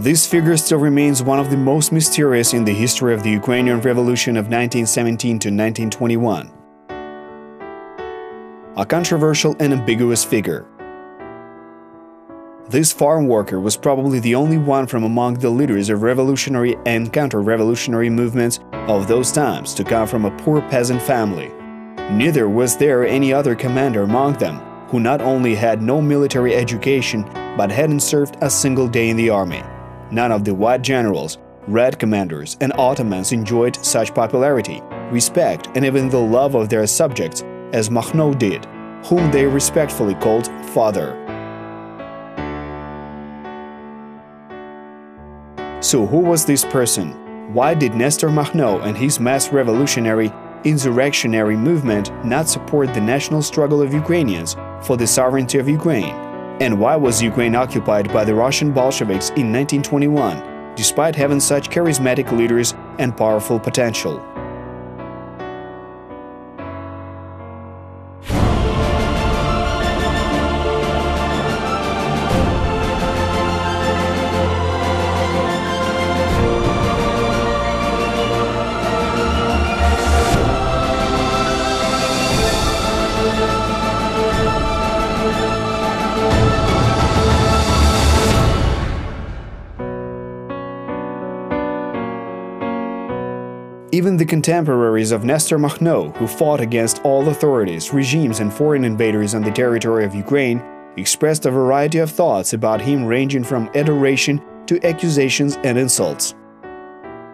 This figure still remains one of the most mysterious in the history of the Ukrainian Revolution of 1917 to 1921. A controversial and ambiguous figure. This farm worker was probably the only one from among the leaders of revolutionary and counter-revolutionary movements of those times to come from a poor peasant family. Neither was there any other commander among them who not only had no military education but hadn't served a single day in the army. None of the white generals, red commanders, and otamans enjoyed such popularity, respect, and even the love of their subjects as Makhno did, whom they respectfully called father. So who was this person? Why did Nestor Makhno and his mass revolutionary, insurrectionary movement not support the national struggle of Ukrainians for the sovereignty of Ukraine? And why was Ukraine occupied by the Russian Bolsheviks in 1921, despite having such charismatic leaders and powerful potential? Even the contemporaries of Nestor Makhno, who fought against all authorities, regimes and foreign invaders on the territory of Ukraine, expressed a variety of thoughts about him ranging from adoration to accusations and insults.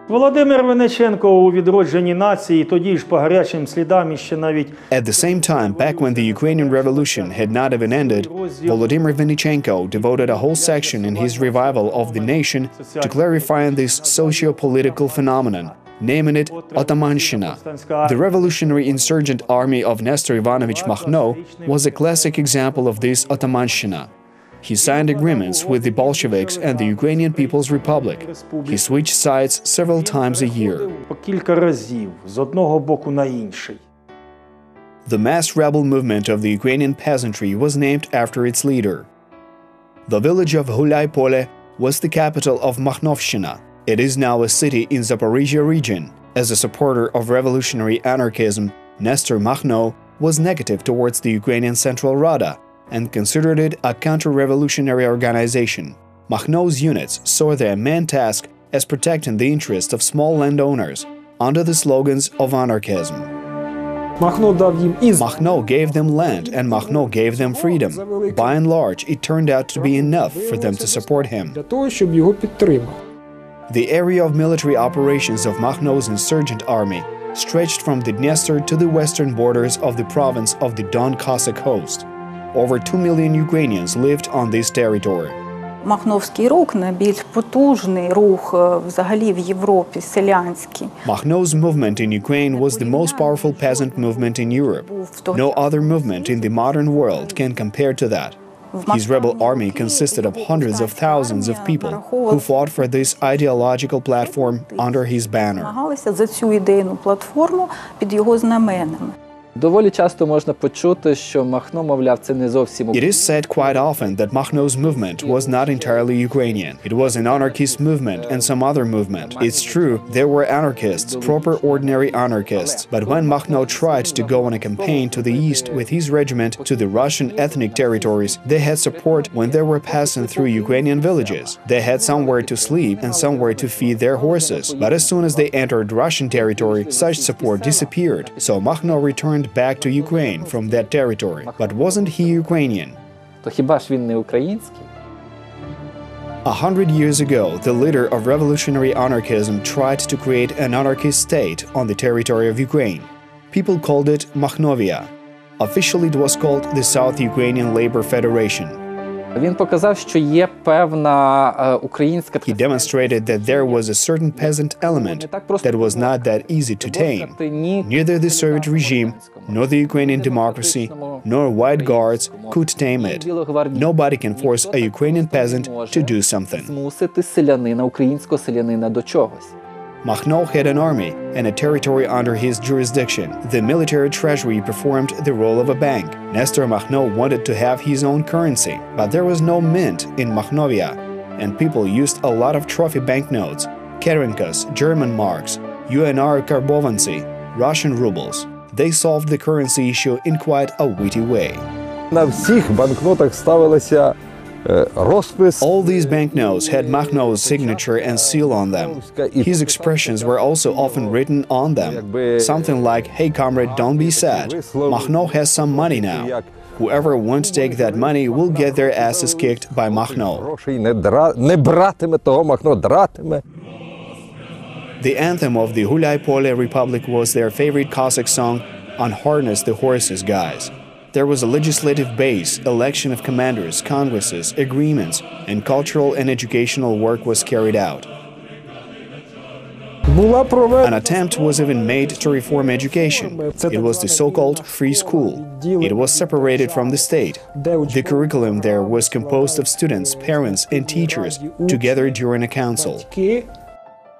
Володимир Винниченко у відродженні нації, тоді ж по гарячим слідам іще навіть... At the same time, back when the Ukrainian Revolution had not even ended, Volodymyr Vinnychenko devoted a whole section in his revival of the nation to clarifying this socio-political phenomenon, naming it Otamanshina. The revolutionary insurgent army of Nestor Ivanovich Makhno was a classic example of this Otamanshina. He signed agreements with the Bolsheviks and the Ukrainian People's Republic. He switched sides several times a year. The mass rebel movement of the Ukrainian peasantry was named after its leader. The village of Hulyai-Pole was the capital of Makhnovshina. It is now a city in Zaporizhia region. As a supporter of revolutionary anarchism, Nestor Makhno was negative towards the Ukrainian Central Rada and considered it a counter-revolutionary organization. Makhno's units saw their main task as protecting the interests of small landowners under the slogans of anarchism. Makhno gave them land and Makhno gave them freedom. By and large, it turned out to be enough for them to support him. The area of military operations of Makhno's insurgent army stretched from the Dniester to the western borders of the province of the Don Cossack host. Over 2 million Ukrainians lived on this territory. Махновський рух – найбільш потужний рух взагалі в Європі, селянський. Makhno's movement in Ukraine was the most powerful peasant movement in Europe. No other movement in the modern world can compare to that. His rebel army consisted of hundreds of thousands of people who fought for this ideological platform under his banner. За цю ідейну платформу під його знаменами. Доволі часто можна почути, що Махно, мовляв, це не зовсім... It is said quite often that Makhno's movement was not entirely Ukrainian. It was an anarchist movement and some other movement. It's true, there were anarchists, proper ordinary anarchists, but when Makhno tried to go on a campaign to the east with his regiment to the Russian ethnic territories, they had support when they were passing through Ukrainian villages. They had somewhere to sleep and somewhere to feed their horses. But as soon as they entered Russian territory, such support disappeared, so Makhno returned back to Ukraine from that territory. But wasn't he Ukrainian? То хіба ж він не український? 100 years ago, the leader of revolutionary anarchism tried to create an anarchist state on the territory of Ukraine. People called it Makhnovia. Officially, it was called the South Ukrainian Labor Federation. Він показав, що є певна українська... He demonstrated that there was a certain peasant element that was not that easy to tame. Neither the Soviet regime, nor the Ukrainian democracy, nor white guards could tame it. Nobody can force a Ukrainian peasant to do something. Змусити селянина, українського селянина до чогось. Makhno had an army and a territory under his jurisdiction. The military treasury performed the role of a bank. Nestor Makhno wanted to have his own currency, but there was no mint in Makhnovia. and people used a lot of trophy banknotes, Kerenkas, German marks, UNR karbovancy, Russian rubles. They solved the currency issue in quite a witty way. На всіх банкнотах ставилася розпис. All these banknotes had Makhno's signature and seal on them. His expressions were also often written on them. Something like, "Hey comrade, don't be sad. Makhno has some money now. Whoever won't take that money will get their asses kicked by Makhno." Не братиме того, Махно дратиме. The anthem of the Hulai-Pole Republic was their favorite Cossack song, "Unharness the horses, guys." There was a legislative base, election of commanders, congresses, agreements, and cultural and educational work was carried out. An attempt was even made to reform education. It was the so-called free school. It was separated from the state. The curriculum there was composed of students, parents, and teachers together during a council.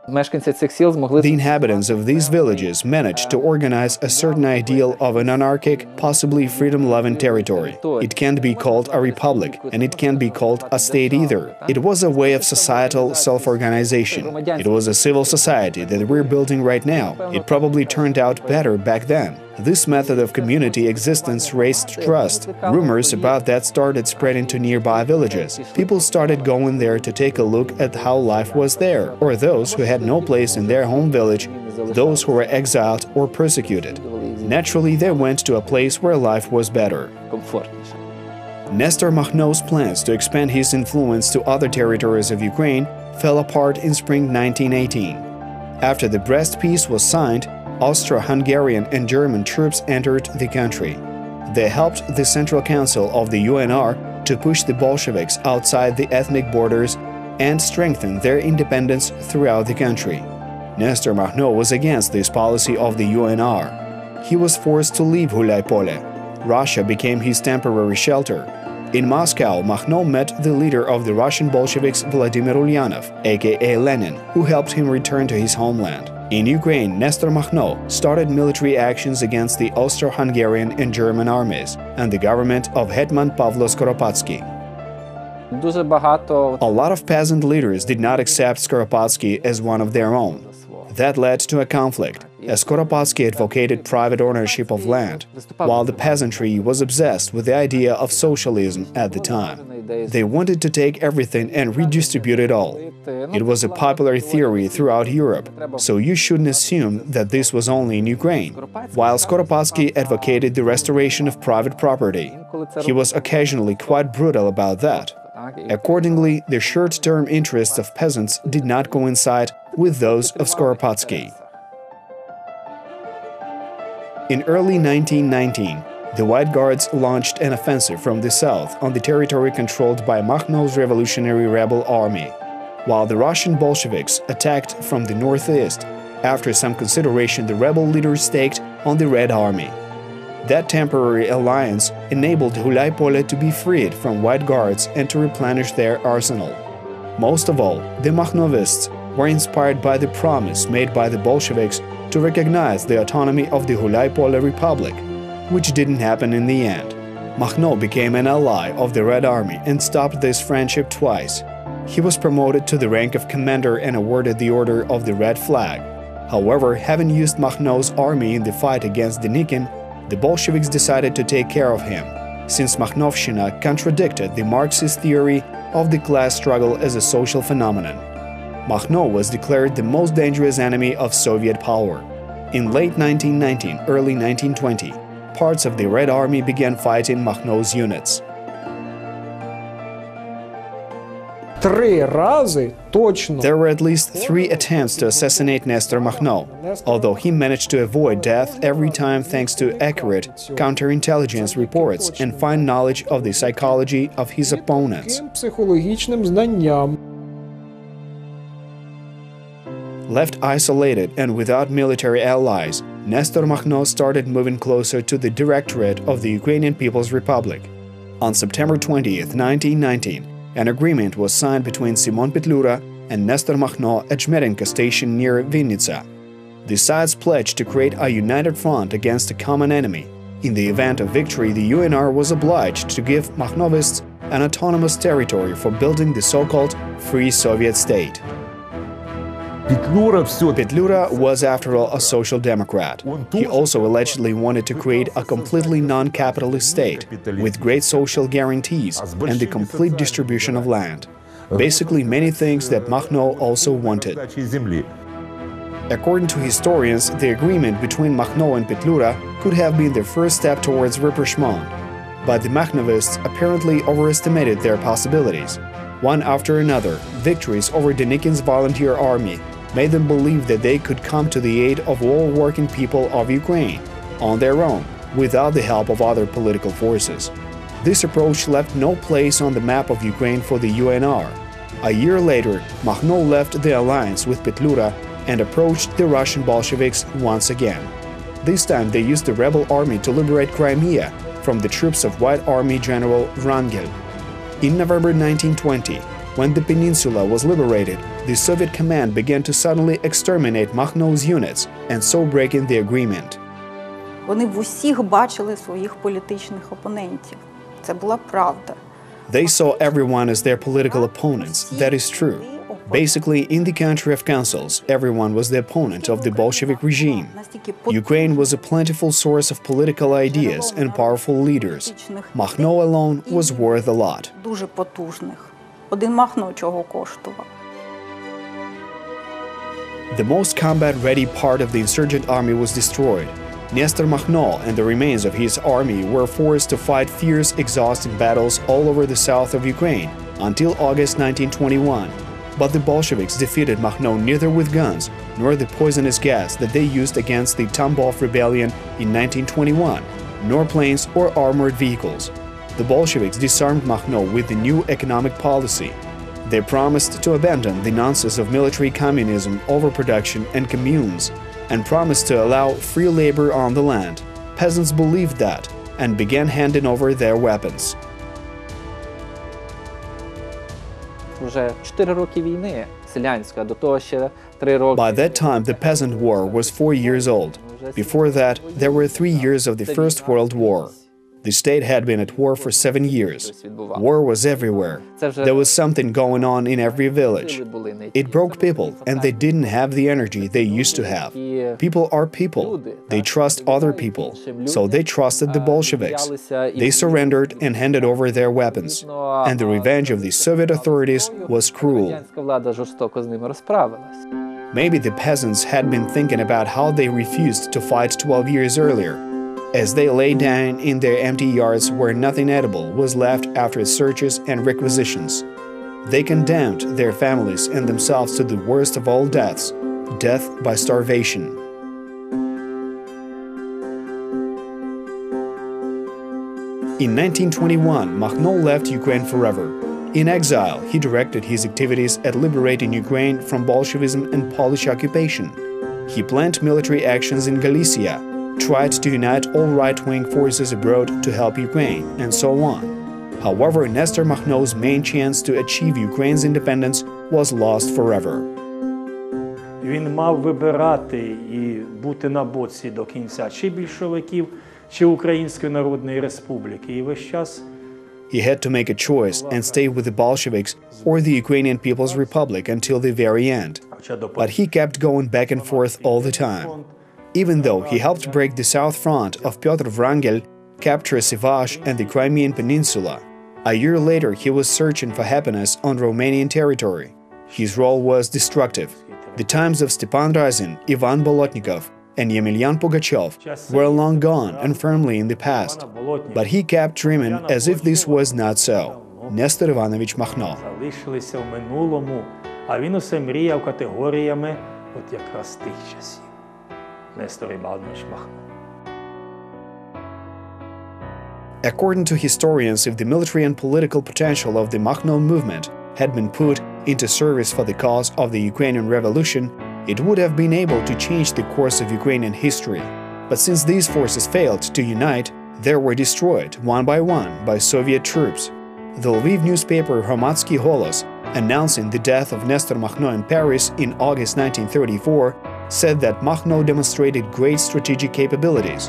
Мешканці цих сіл змогли The inhabitants of these villages managed to organize a certain ideal of an anarchic, possibly freedom-loving territory. It can't be called a republic, and it can't be called a state either. It was a way of societal self-organization. It was a civil society that we're building right now. It probably turned out better back then. This method of community existence raised trust. Rumors about that started spreading to nearby villages. People started going there to take a look at how life was there, or those who had no place in their home village, those who were exiled or persecuted. Naturally, they went to a place where life was better. комфортніше. Nestor Makhno's plans to expand his influence to other territories of Ukraine fell apart in spring 1918. After the Brest Peace was signed, Austro-Hungarian and German troops entered the country. They helped the Central Council of the UNR to push the Bolsheviks outside the ethnic borders and strengthen their independence throughout the country. Nestor Makhno was against this policy of the UNR. He was forced to leave Hulai-Pole. Russia became his temporary shelter. In Moscow, Makhno met the leader of the Russian Bolsheviks, Vladimir Ulyanov, aka Lenin, who helped him return to his homeland. In Ukraine, Nestor Makhno started military actions against the Austro-Hungarian and German armies and the government of Hetman Pavlo Skoropadsky. Дуже багато A lot of peasant leaders did not accept Skoropadsky as one of their own. That led to a conflict, as Skoropadsky advocated private ownership of land, while the peasantry was obsessed with the idea of socialism at the time. They wanted to take everything and redistribute it all. It was a popular theory throughout Europe, so you shouldn't assume that this was only in Ukraine. While Skoropadsky advocated the restoration of private property, he was occasionally quite brutal about that. Accordingly, the short-term interests of peasants did not coincide with those of Skoropadsky. In early 1919, the White Guards launched an offensive from the south on the territory controlled by Makhno's revolutionary rebel army, while the Russian Bolsheviks attacked from the northeast. After some consideration, the rebel leaders staked on the Red Army. That temporary alliance enabled Hulai-Pole to be freed from White Guards and to replenish their arsenal. Most of all, the Makhnovists were inspired by the promise made by the Bolsheviks to recognize the autonomy of the Hulai-Pole Republic, which didn't happen in the end. Makhno became an ally of the Red Army and stopped this friendship twice. He was promoted to the rank of commander and awarded the Order of the Red Flag. However, having used Makhno's army in the fight against Denikin, the Bolsheviks decided to take care of him, since Makhnovshchina contradicted the Marxist theory of the class struggle as a social phenomenon. Makhno was declared the most dangerous enemy of Soviet power. In late 1919, early 1920, parts of the Red Army began fighting Makhno's units. There were at least 3 attempts to assassinate Nestor Makhno, although he managed to avoid death every time thanks to accurate counterintelligence reports and fine knowledge of the psychology of his opponents. Left isolated and without military allies, Nestor Makhno started moving closer to the Directorate of the Ukrainian People's Republic. On September 20, 1919, an agreement was signed between Simon Petlura and Nestor Makhno at Jmerenka station near Vinnytsia. The sides pledged to create a united front against a common enemy. In the event of victory, the UNR was obliged to give Makhnovists an autonomous territory for building the so-called Free Soviet State. Petlura was, after all, a social democrat. He also allegedly wanted to create a completely non-capitalist state with great social guarantees and the complete distribution of land. Basically, many things that Makhno also wanted. According to historians, the agreement between Makhno and Petlura could have been the first step towards rapprochement, but the Makhnovists apparently overestimated their possibilities. One after another, victories over Denikin's volunteer army made them believe that they could come to the aid of all working people of Ukraine on their own, without the help of other political forces. This approach left no place on the map of Ukraine for the UNR. A year later, Makhno left the alliance with Petlura and approached the Russian Bolsheviks once again. This time they used the rebel army to liberate Crimea from the troops of White Army General Wrangel. In November 1920, when the peninsula was liberated, the Soviet command began to suddenly exterminate Makhno's units and so breaking the agreement. Вони в усіх бачили своїх політичних опонентів. Це була правда. They saw everyone as their political opponents, that is true. Basically, in the country of councils, everyone was the opponent of the Bolshevik regime. Ukraine was a plentiful source of political ideas and powerful leaders. Makhno alone was worth a lot. Дуже потужних. Один Махно чого коштував. The most combat-ready part of the insurgent army was destroyed. Nestor Makhno and the remains of his army were forced to fight fierce, exhausting battles all over the south of Ukraine until August 1921. But the Bolsheviks defeated Makhno neither with guns nor the poisonous gas that they used against the Tambov rebellion in 1921, nor planes or armored vehicles. The Bolsheviks disarmed Makhno with the new economic policy. They promised to abandon the nonsense of military communism, overproduction, and communes, and promised to allow free labor on the land. Peasants believed that and began handing over their weapons. Вже 4 роки війни селянська, до того ще 3 роки. By that time, the peasant war was 4 years old. Before that, there were 3 years of the First World War. The state had been at war for 7 years. War was everywhere. There was something going on in every village. It broke people, and they didn't have the energy they used to have. People are people. They trust other people. So they trusted the Bolsheviks. They surrendered and handed over their weapons. And the revenge of the Soviet authorities was cruel. Maybe the peasants had been thinking about how they refused to fight 12 years earlier, as they lay down in their empty yards where nothing edible was left after searches and requisitions. They condemned their families and themselves to the worst of all deaths, death by starvation. In 1921, Makhno left Ukraine forever. In exile, he directed his activities at liberating Ukraine from Bolshevism and Polish occupation. He planned military actions in Galicia, tried to unite all right-wing forces abroad to help Ukraine, and so on. However, Nestor Makhno's main chance to achieve Ukraine's independence was lost forever. Він мав вибирати і бути на боці до кінця чи більшовиків, чи Української Народної Республіки. І весь час He had to make a choice and stay with the Bolsheviks or the Ukrainian People's Republic until the very end. But he kept going back and forth all the time. Even though he helped break the south front of Pyotr Wrangel, capture Sivash and the Crimean Peninsula, a year later he was searching for happiness on Romanian territory. His role was destructive. The times of Stepan Razin, Ivan Bolotnikov, and Yemelian Pugachev were long gone and firmly in the past. But he kept dreaming as if this was not so. Nestor Ivanovich Makhno. залишилися в минулому, а він усе мріяв категоріями от якраз тих часів. Nestor Ivanovich Makhno. According to historians, if the military and political potential of the Makhno movement had been put into service for the cause of the Ukrainian Revolution, it would have been able to change the course of Ukrainian history. But since these forces failed to unite, they were destroyed one by Soviet troops. The Lviv newspaper Hromadski Holos, announcing the death of Nestor Makhno in Paris in August 1934, said that Makhno demonstrated great strategic capabilities.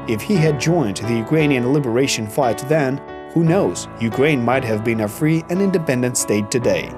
If he had joined the Ukrainian liberation fight then, Who knows? Ukraine might have been a free and independent state today.